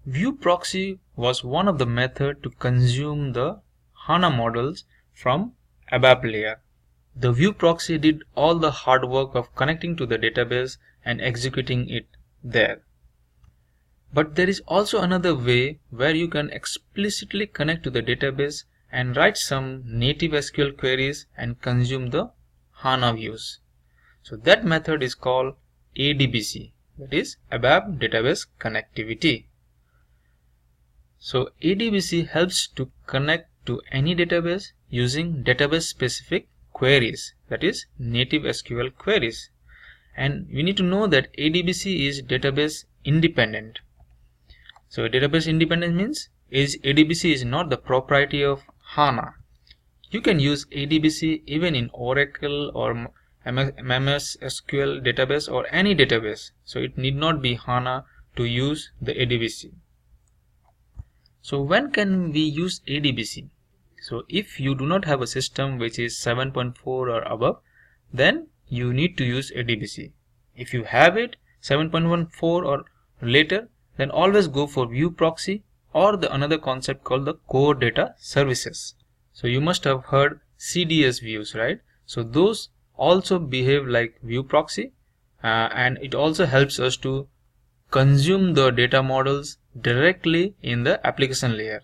View proxy was one of the methods to consume the HANA models from ABAP layer. The view proxy did all the hard work of connecting to the database and executing it there. But there is also another way where you can explicitly connect to the database and write some native SQL queries and consume the HANA views. So that method is called ADBC, that is ABAP Database Connectivity. So ADBC helps to connect to any database using database specific queries, that is native SQL queries. And we need to know that ADBC is database independent. So database independent means ADBC is not the propriety of HANA. You can use ADBC even in Oracle or MS SQL database or any database. So it need not be HANA to use the ADBC. So when can we use ADBC? So if you do not have a system which is 7.4 or above, then you need to use ADBC. If you have it 7.14 or later, then always go for view proxy or the another concept called the core data services. So you must have heard CDS views, right? So those also behave like view proxy and it also helps us to consume the data models directly in the application layer.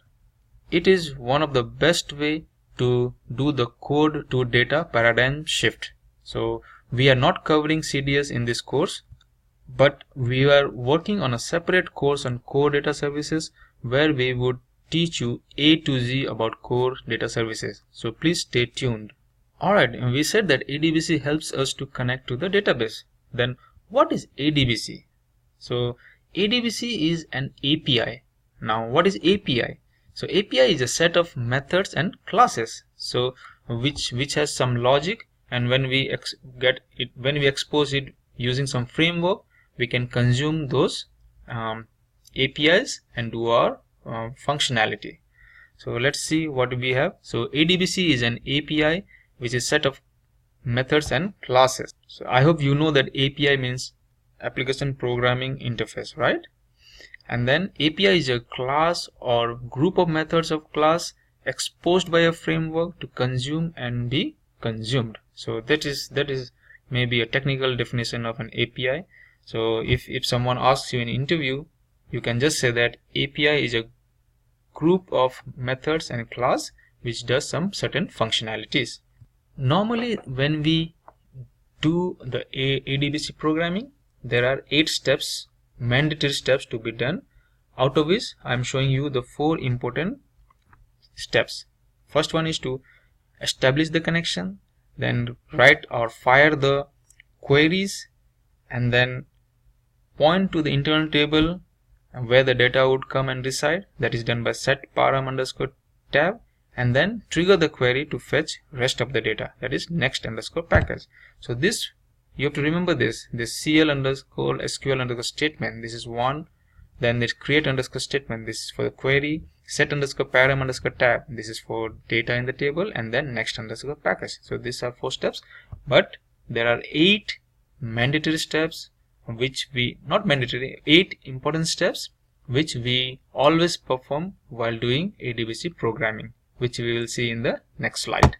It is one of the best way to do the code to data paradigm shift. So we are not covering CDS in this course, but we are working on a separate course on core data services where we would teach you A to Z about core data services. So please stay tuned. Alright, we said that ADBC helps us to connect to the database. Then what is ADBC? So ADBC is an API. Now what is API? So API is a set of methods and classes. So which has some logic, and when we expose it using some framework, we can consume those APIs and do our functionality. So let's see what we have. So ADBC is an API which is set of methods and classes. So I hope you know that API means application programming interface, right? And then API is a class or group of methods of class exposed by a framework to consume and be consumed. So that is maybe a technical definition of an API. So if someone asks you in an interview, you can just say that API is a group of methods and class which does some certain functionalities. Normally when we do the ADBC programming, there are 8 steps, mandatory steps to be done, out of which I am showing you the 4 important steps. First one is to establish the connection, then write or fire the queries, and then point to the internal table where the data would come and reside. That is done by set param_tab, and then trigger the query to fetch rest of the data, that is next_package. So this, you have to remember this CL_SQL_ statement, this is one. Then this create_ statement, this is for the query. Set_param_tab, this is for data in the table, and then next_package. So these are 4 steps, but there are 8 mandatory steps which we, not mandatory, 8 important steps which we always perform while doing ADBC programming, which we will see in the next slide.